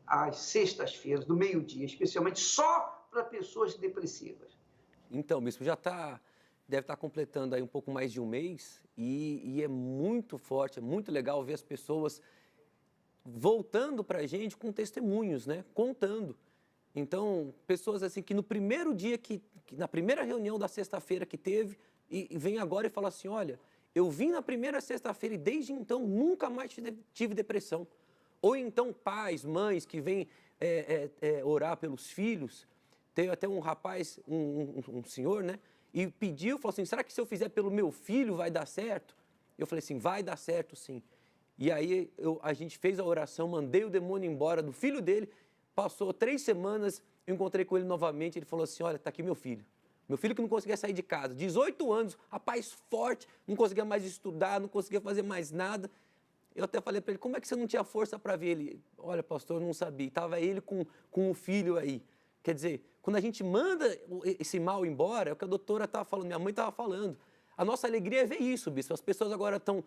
às sextas-feiras, do meio-dia, especialmente só para pessoas depressivas?
Então, bispo, deve estar completando aí um pouco mais de um mês e é muito forte, é muito legal ver as pessoas voltando para a gente com testemunhos, né? Contando. Então, pessoas assim que no primeiro dia, na primeira reunião da sexta-feira que teve, e vem agora e fala assim, olha, eu vim na primeira sexta-feira e desde então nunca mais tive depressão. Ou então pais, mães que vêm orar pelos filhos. Teve até um rapaz, um senhor, né? E pediu, falou assim, será que se eu fizer pelo meu filho vai dar certo? Eu falei assim, vai dar certo sim. E aí a gente fez a oração, mandei o demônio embora do filho dele, passou 3 semanas, eu encontrei com ele novamente, ele falou assim, olha, está aqui meu filho. Meu filho que não conseguia sair de casa, 18 anos, rapaz forte, não conseguia mais estudar, não conseguia fazer mais nada. Eu até falei para ele, como é que você não tinha força para ver ele? Olha, pastor, eu não sabia. Estava ele com o filho aí. Quer dizer, quando a gente manda esse mal embora, é o que a doutora estava falando, minha mãe estava falando. A nossa alegria é ver isso, bispo. As pessoas agora estão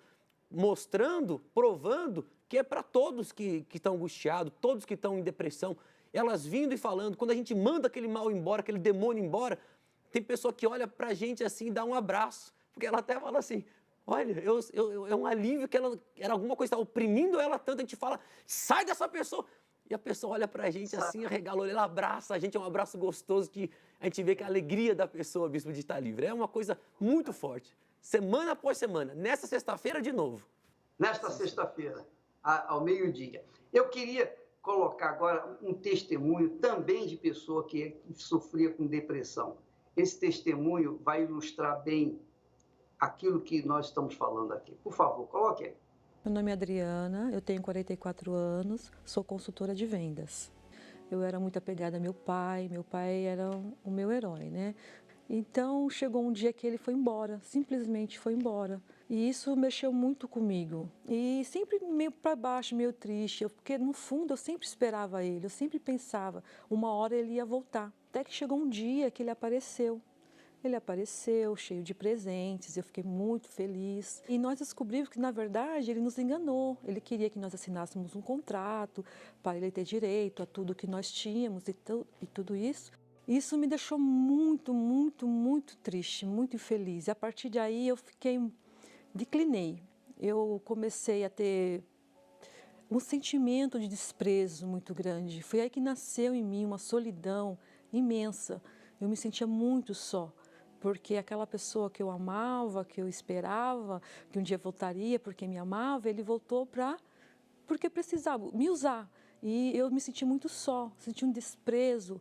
mostrando, provando que é para todos que estão angustiados, todos que estão em depressão. Elas vindo e falando, quando a gente manda aquele mal embora, aquele demônio embora, tem pessoa que olha para a gente assim e dá um abraço. Porque ela até fala assim, olha, é um alívio que era alguma coisa, está oprimindo ela tanto, a gente fala, sai dessa pessoa. E a pessoa olha pra gente assim, arregala, ela abraça a gente, é um abraço gostoso que a gente vê que é a alegria da pessoa, bispo, de estar livre. É uma coisa muito forte. Semana após semana, nessa sexta-feira de novo.
Nesta sexta-feira, ao meio-dia. Eu queria colocar agora um testemunho também de pessoa que sofria com depressão. Esse testemunho vai ilustrar bem aquilo que nós estamos falando aqui. Por favor, coloque aí.
Meu nome é Adriana, eu tenho 44 anos, sou consultora de vendas. Eu era muito apegada ao meu pai era o meu herói, né? Então chegou um dia que ele foi embora, simplesmente foi embora. E isso mexeu muito comigo. E sempre meio para baixo, meio triste, porque no fundo eu sempre esperava ele, eu sempre pensava, uma hora ele ia voltar. Até que chegou um dia que ele apareceu. Ele apareceu cheio de presentes, eu fiquei muito feliz. E nós descobrimos que, na verdade, ele nos enganou. Ele queria que nós assinássemos um contrato para ele ter direito a tudo que nós tínhamos e tudo isso. Isso me deixou muito, muito, muito triste, muito infeliz. E a partir daí eu declinei. Eu comecei a ter um sentimento de desprezo muito grande. Foi aí que nasceu em mim uma solidão imensa. Eu me sentia muito só. Porque aquela pessoa que eu amava, que eu esperava, que um dia voltaria porque me amava, ele voltou porque precisava me usar. E eu me senti muito só, senti um desprezo.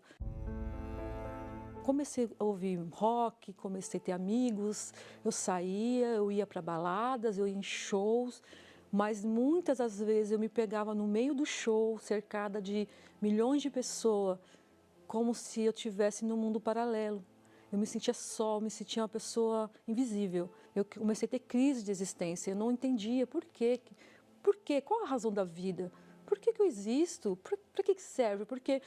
Comecei a ouvir rock, comecei a ter amigos, eu saía, eu ia para baladas, eu ia em shows, mas muitas das vezes eu me pegava no meio do show, cercada de milhões de pessoas, como se eu estivesse num mundo paralelo. Eu me sentia só, me sentia uma pessoa invisível. Eu comecei a ter crise de existência, eu não entendia por quê. Por quê? Qual a razão da vida? Por que eu existo? Para que serve? Porque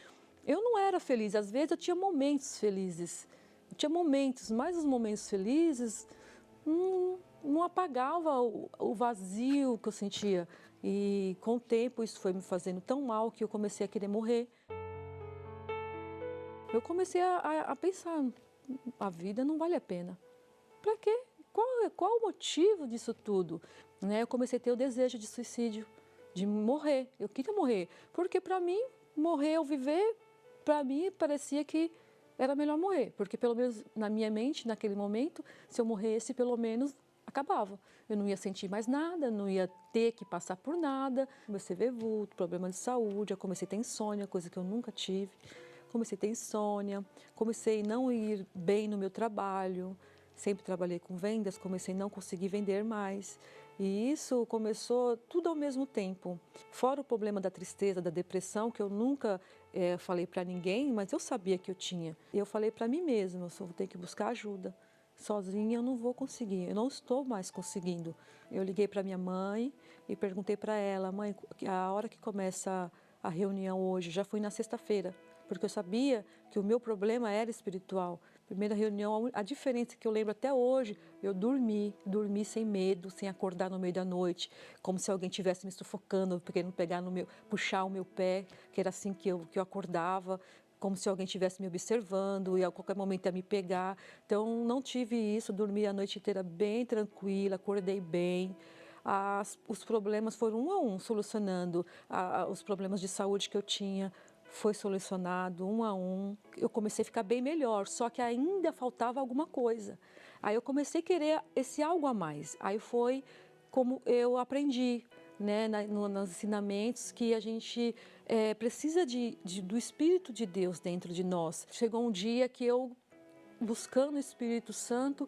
eu não era feliz. Às vezes eu tinha momentos felizes. Eu tinha momentos, mas os momentos felizes não apagava o vazio que eu sentia. E com o tempo isso foi me fazendo tão mal que eu comecei a querer morrer. Eu comecei a pensar, a vida não vale a pena. Para quê? Qual o motivo disso tudo? Né? Eu comecei a ter o desejo de suicídio, de morrer. Eu queria morrer, porque para mim, morrer ou viver, para mim parecia que era melhor morrer. Porque pelo menos na minha mente, naquele momento, se eu morresse, pelo menos acabava. Eu não ia sentir mais nada, não ia ter que passar por nada. Comecei a ver vulto, problema de saúde, eu comecei a ter insônia, coisa que eu nunca tive. Comecei a ter insônia, comecei a não ir bem no meu trabalho, sempre trabalhei com vendas, comecei a não conseguir vender mais. E isso começou tudo ao mesmo tempo. Fora o problema da tristeza, da depressão, que eu nunca falei para ninguém, mas eu sabia que eu tinha. Eu falei para mim mesma, eu só vou ter que buscar ajuda. Sozinha eu não vou conseguir, eu não estou mais conseguindo. Eu liguei para minha mãe e perguntei para ela, mãe, a hora que começa a reunião hoje, já fui na sexta-feira, porque eu sabia que o meu problema era espiritual. Primeira reunião, a diferença que eu lembro até hoje, eu dormi sem medo, sem acordar no meio da noite, como se alguém estivesse me sufocando, querendo puxar o meu pé, que era assim que eu acordava, como se alguém estivesse me observando e a qualquer momento ia me pegar. Então, não tive isso, dormi a noite inteira bem tranquila, acordei bem. Os problemas foram um a um, solucionando os problemas de saúde que eu tinha. Foi solucionado um a um. Eu comecei a ficar bem melhor, só que ainda faltava alguma coisa. Aí eu comecei a querer esse algo a mais. Aí foi como eu aprendi, né, nos ensinamentos, que a gente precisa do Espírito de Deus dentro de nós. Chegou um dia que eu, buscando o Espírito Santo,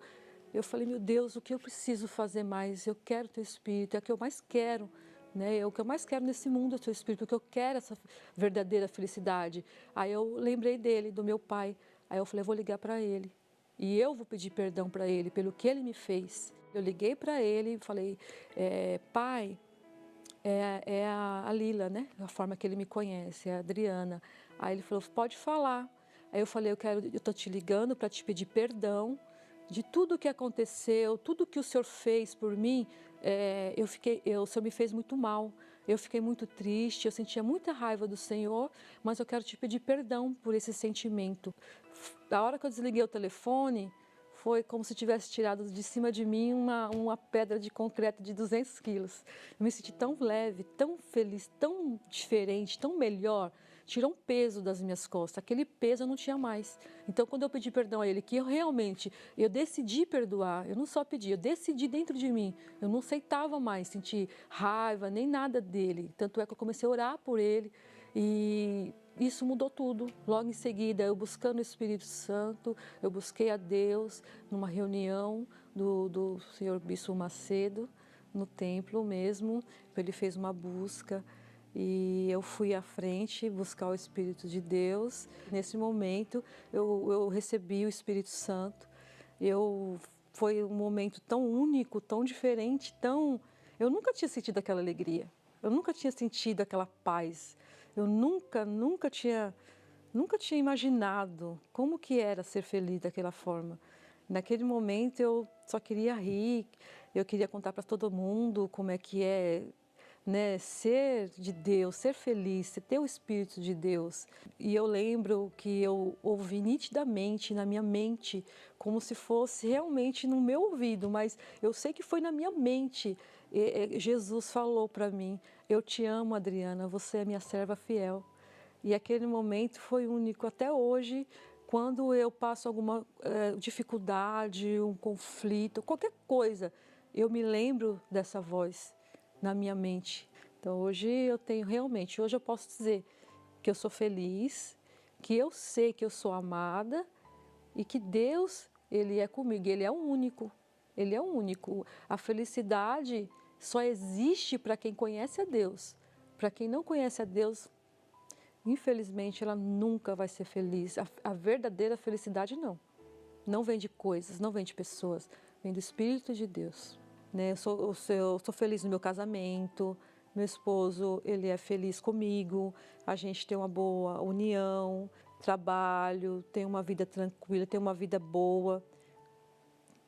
eu falei, meu Deus, o que eu preciso fazer mais? Eu quero teu Espírito, é o que eu mais quero. Né? O que eu mais quero nesse mundo é o teu Espírito, porque eu quero essa verdadeira felicidade. Aí eu lembrei dele, do meu pai. Aí eu falei, eu vou ligar para ele. E eu vou pedir perdão para ele pelo que ele me fez. Eu liguei para ele e falei, pai, é a Lila, né? A forma que ele me conhece, é a Adriana. Aí ele falou, pode falar. Aí eu falei, eu estou te ligando para te pedir perdão de tudo o que aconteceu, tudo que o Senhor fez por mim. O Senhor me fez muito mal, eu fiquei muito triste, eu sentia muita raiva do Senhor, mas eu quero te pedir perdão por esse sentimento. A hora que eu desliguei o telefone, foi como se tivesse tirado de cima de mim uma pedra de concreto de 200 quilos. Eu me senti tão leve, tão feliz, tão diferente, tão melhor. Tirou um peso das minhas costas, aquele peso eu não tinha mais. Então, quando eu pedi perdão a ele, que eu decidi perdoar, eu não só pedi, eu decidi dentro de mim, eu não aceitava mais sentir raiva, nem nada dele. Tanto é que eu comecei a orar por ele e isso mudou tudo. Logo em seguida, eu buscando o Espírito Santo, eu busquei a Deus numa reunião do senhor Bispo Macedo, no templo mesmo, ele fez uma busca. E eu fui à frente buscar o Espírito de Deus. Nesse momento, eu recebi o Espírito Santo. Foi um momento tão único, tão diferente, eu nunca tinha sentido aquela alegria. Eu nunca tinha sentido aquela paz. Eu nunca tinha imaginado como que era ser feliz daquela forma. Naquele momento, eu só queria rir. Eu queria contar para todo mundo como é que é, né, ser de Deus, ser feliz, ter o Espírito de Deus. E eu lembro que eu ouvi nitidamente na minha mente, como se fosse realmente no meu ouvido, mas eu sei que foi na minha mente. Jesus falou para mim, eu te amo, Adriana, você é minha serva fiel. E aquele momento foi único até hoje. Quando eu passo alguma dificuldade, um conflito, qualquer coisa, eu me lembro dessa voz na minha mente. Então hoje eu posso dizer que eu sou feliz, que eu sei que eu sou amada e que Deus, Ele é comigo, Ele é o único. Ele é o único. A felicidade só existe para quem conhece a Deus. Para quem não conhece a Deus, infelizmente, ela nunca vai ser feliz. A verdadeira felicidade não. Não vem de coisas, não vem de pessoas, vem do Espírito de Deus. Né? Eu sou feliz no meu casamento, meu esposo, ele é feliz comigo, a gente tem uma boa união, trabalho, tem uma vida tranquila, tem uma vida boa.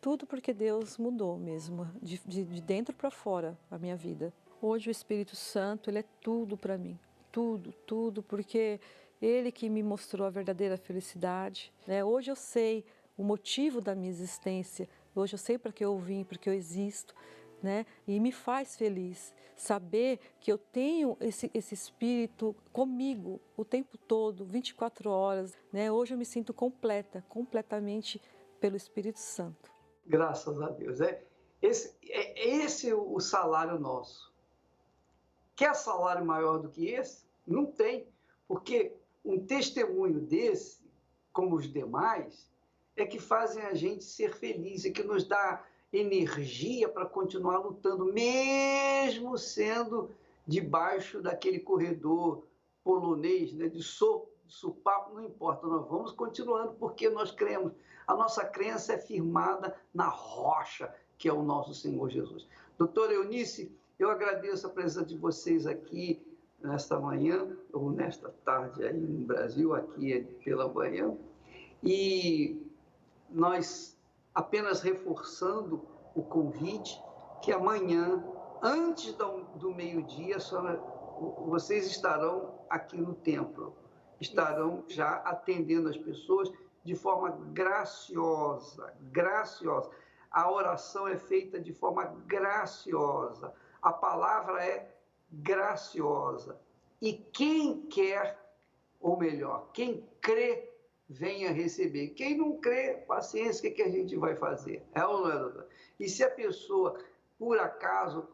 Tudo porque Deus mudou mesmo, de dentro para fora, a minha vida. Hoje o Espírito Santo, ele é tudo para mim, tudo, porque Ele que me mostrou a verdadeira felicidade. Né? Hoje eu sei o motivo da minha existência, hoje eu sei para que eu vim, porque eu existo, né? E me faz feliz saber que eu tenho esse Espírito comigo o tempo todo, 24 horas. Né? Hoje eu me sinto completamente pelo Espírito Santo.
Graças a Deus. Esse o salário nosso. Quer salário maior do que esse? Não tem, porque um testemunho desse, como os demais, é que fazem a gente ser feliz, é que nos dá energia para continuar lutando, mesmo sendo debaixo daquele corredor polonês, né, de sopapo, não importa, nós vamos continuando porque nós cremos. A nossa crença é firmada na rocha, que é o nosso Senhor Jesus. Doutora Eunice, eu agradeço a presença de vocês aqui nesta manhã, ou nesta tarde aí no Brasil, aqui é pela manhã, e nós apenas reforçando o convite que amanhã, antes do meio-dia, vocês estarão aqui no templo, estarão já atendendo as pessoas de forma graciosa. A oração é feita de forma graciosa, a palavra é graciosa. E quem quer, ou melhor, quem crê, venha receber. Quem não crê, paciência, o que a gente vai fazer? É ou não é, doutor? E se a pessoa, por acaso,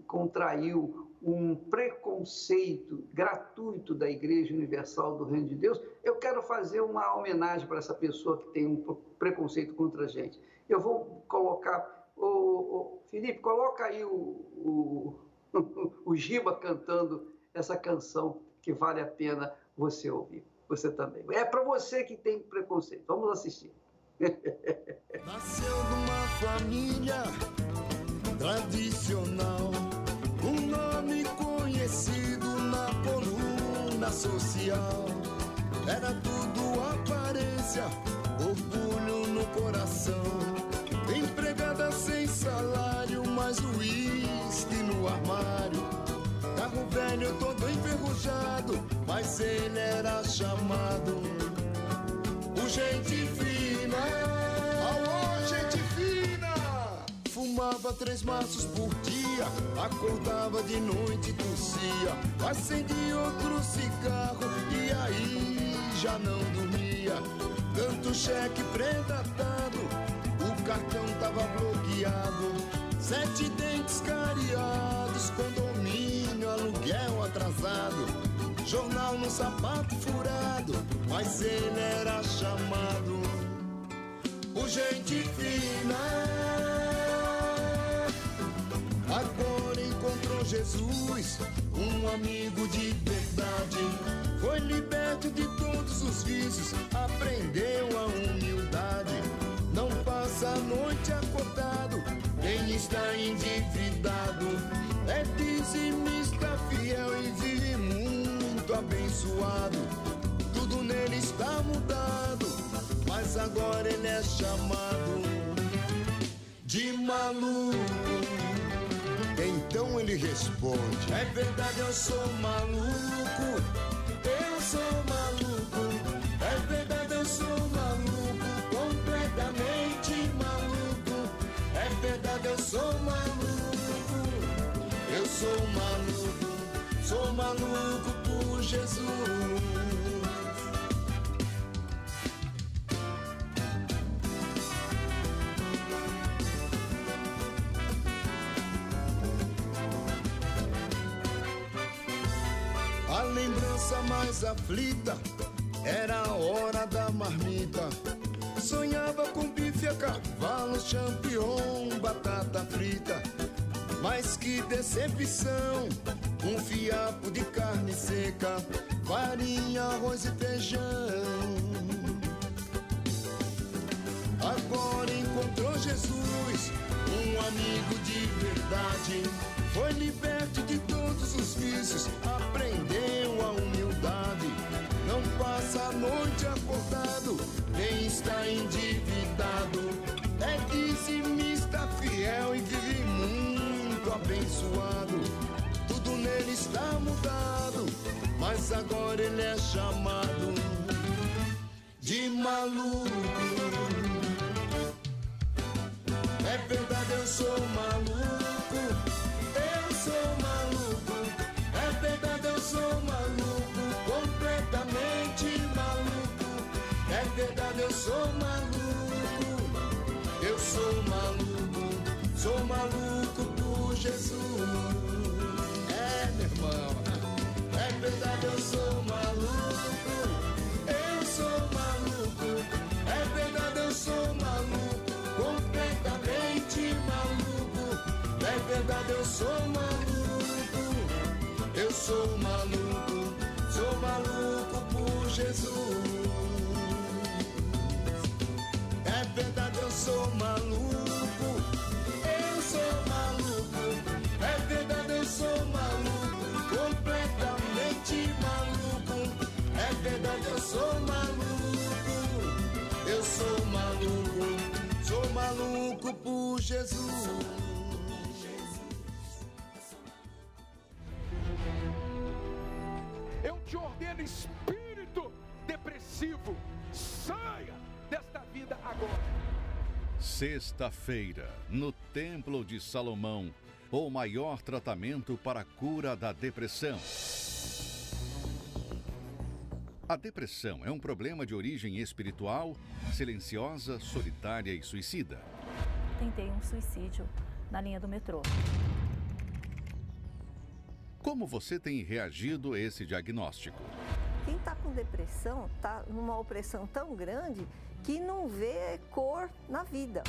contraiu um preconceito gratuito da Igreja Universal do Reino de Deus, eu quero fazer uma homenagem para essa pessoa que tem um preconceito contra a gente. Eu vou colocar... Felipe, coloca aí o Giba cantando essa canção que vale a pena você ouvir. Você também. É para você que tem preconceito. Vamos assistir.
Nasceu numa família tradicional, um nome conhecido na coluna social. Era tudo aparência, orgulho no coração. Empregada sem salário, mas uísque no armário. Carro velho todo enferrujado, mas ele era chamado o gente fina. Alô, gente fina! Fumava 3 maços por dia, acordava de noite e tossia. Acendia outro cigarro e aí já não dormia. Tanto cheque predatado, o cartão tava bloqueado. 7 dentes cariados, condomínio, aluguel atrasado. Jornal no sapato furado, mas ele era chamado o gente fina. Agora encontrou Jesus, um amigo de verdade. Foi liberto de todos os vícios, aprendeu a humildade. Não passa a noite acordado, quem está endividado. É dizimista fiel e vive muito abençoado. Tudo nele está mudado, mas agora ele é chamado de maluco. Então ele responde: é verdade, eu sou maluco. Eu sou maluco. É verdade, eu sou maluco. Completamente maluco. É verdade, eu sou maluco. Eu sou maluco por Jesus. A lembrança mais aflita era a hora da marmita. Sonhava com bife a cavalo, champignon, batata frita. Mas que decepção, um fiapo de carne seca, farinha, arroz e feijão. Agora encontrou Jesus, um amigo de verdade. Foi liberto de todos os vícios, aprendeu a humildade. Não passa a noite acordado, nem está endividado. É dizimista fiel e vive muito abençoado. Tudo nele está mudado, mas agora ele é chamado de maluco. É verdade, eu sou maluco, eu sou maluco. É verdade, eu sou maluco, completamente maluco. É verdade, eu sou maluco, eu sou maluco por Jesus. É, meu irmão, é verdade, eu sou maluco, eu sou maluco. É verdade, eu sou maluco, completamente maluco. É verdade, eu sou maluco, eu sou maluco por Jesus. É verdade, eu sou maluco, eu sou maluco. É verdade, eu sou maluco, completamente maluco. É verdade, eu sou maluco, eu sou maluco por Jesus.
Eu te ordeno, espírito depressivo, saia desta vida agora.
Sexta-feira, no Templo de Salomão, o maior tratamento para a cura da depressão. A depressão é um problema de origem espiritual, silenciosa, solitária e suicida.
Tentei um suicídio na linha do metrô.
Como você tem reagido a esse diagnóstico?
Quem está com depressão está numa opressão tão grande que não vê cor na vida.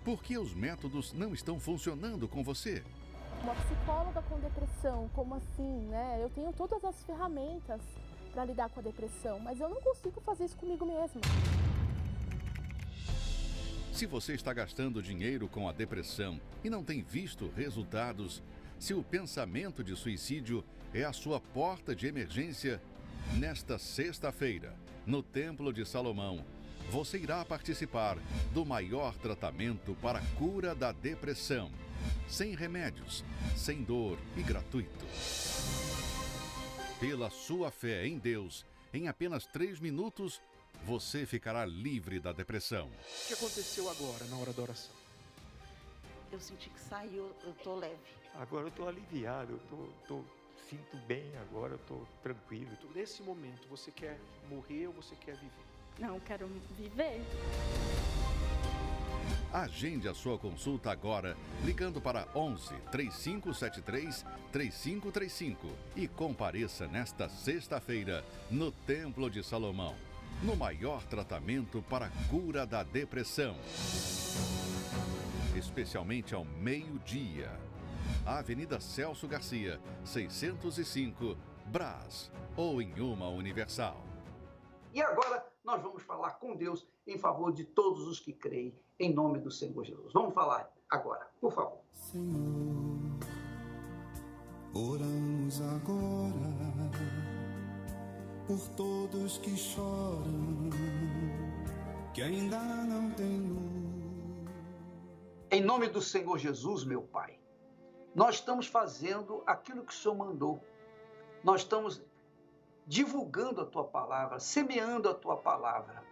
Por que os métodos não estão funcionando com você?
Uma psicóloga com depressão, como assim, né? Eu tenho todas as ferramentas para lidar com a depressão, mas eu não consigo fazer isso comigo mesma.
Se você está gastando dinheiro com a depressão e não tem visto resultados, se o pensamento de suicídio é a sua porta de emergência, nesta sexta-feira, no Templo de Salomão, você irá participar do maior tratamento para a cura da depressão. Sem remédios, sem dor e gratuito. Pela sua fé em Deus, em apenas 3 minutos, você ficará livre da depressão.
O que aconteceu agora, na hora da oração?
Eu senti que saiu, eu tô leve.
Agora eu tô aliviado, sinto bem agora, eu tô tranquilo.
Nesse momento, você quer morrer ou você quer viver?
Não, quero viver.
Agende a sua consulta agora, ligando para 11 3573 3535 e compareça nesta sexta-feira no Templo de Salomão, no maior tratamento para a cura da depressão. Especialmente ao meio-dia. Avenida Celso Garcia, 605, Brás, ou em uma Universal.
E agora nós vamos falar com Deus em favor de todos os que creem, em nome do Senhor Jesus. Vamos falar agora, por favor.
Senhor, oramos agora por todos que choram, que ainda não têm luz.
Em nome do Senhor Jesus, meu Pai, nós estamos fazendo aquilo que o Senhor mandou. Nós estamos divulgando a Tua palavra, semeando a Tua palavra.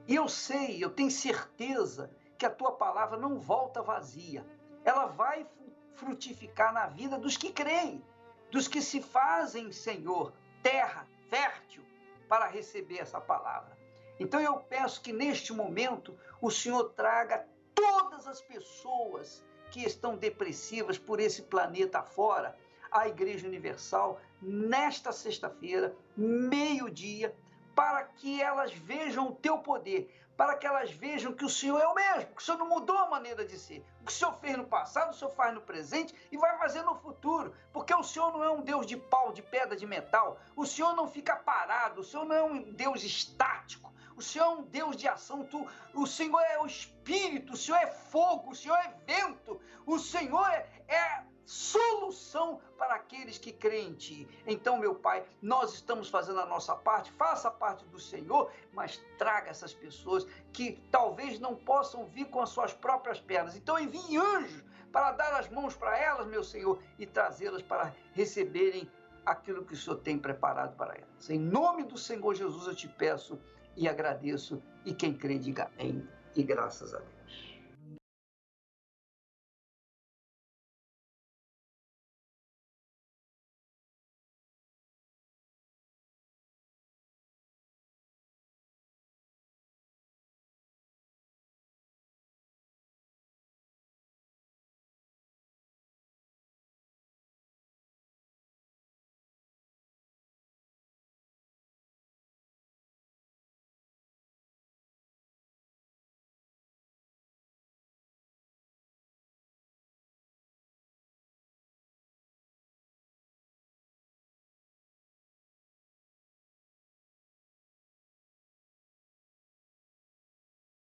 E eu sei, eu tenho certeza que a Tua palavra não volta vazia. Ela vai frutificar na vida dos que creem, dos que se fazem, Senhor, terra fértil para receber essa palavra. Então eu peço que neste momento o Senhor traga todas as pessoas que estão depressivas por esse planeta afora, à Igreja Universal, nesta sexta-feira, meio-dia, para que elas vejam o teu poder, para que elas vejam que o Senhor é o mesmo, que o Senhor não mudou a maneira de ser. O que o Senhor fez no passado, o Senhor faz no presente e vai fazer no futuro, porque o Senhor não é um Deus de pau, de pedra, de metal. O Senhor não fica parado, o Senhor não é um Deus estático. O Senhor é um Deus de ação, o Senhor é o Espírito, o Senhor é fogo, o Senhor é vento, o Senhor é solução para aqueles que creem em Ti. Então, meu Pai, nós estamos fazendo a nossa parte, faça a parte do Senhor, mas traga essas pessoas que talvez não possam vir com as suas próprias pernas. Então, envie anjos para dar as mãos para elas, meu Senhor, e trazê-las para receberem aquilo que o Senhor tem preparado para elas. Em nome do Senhor Jesus eu te peço e agradeço, e quem crê diga amém, e graças a Deus.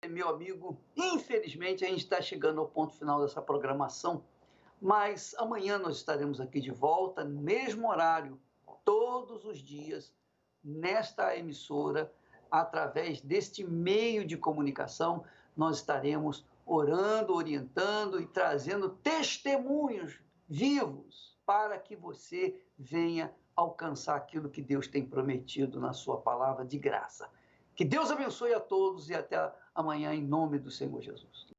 Meu amigo, infelizmente a gente está chegando ao ponto final dessa programação, mas amanhã nós estaremos aqui de volta, no mesmo horário, todos os dias, nesta emissora, através deste meio de comunicação, nós estaremos orando, orientando e trazendo testemunhos vivos para que você venha alcançar aquilo que Deus tem prometido na sua palavra de graça. Que Deus abençoe a todos e até amanhã, em nome do Senhor Jesus.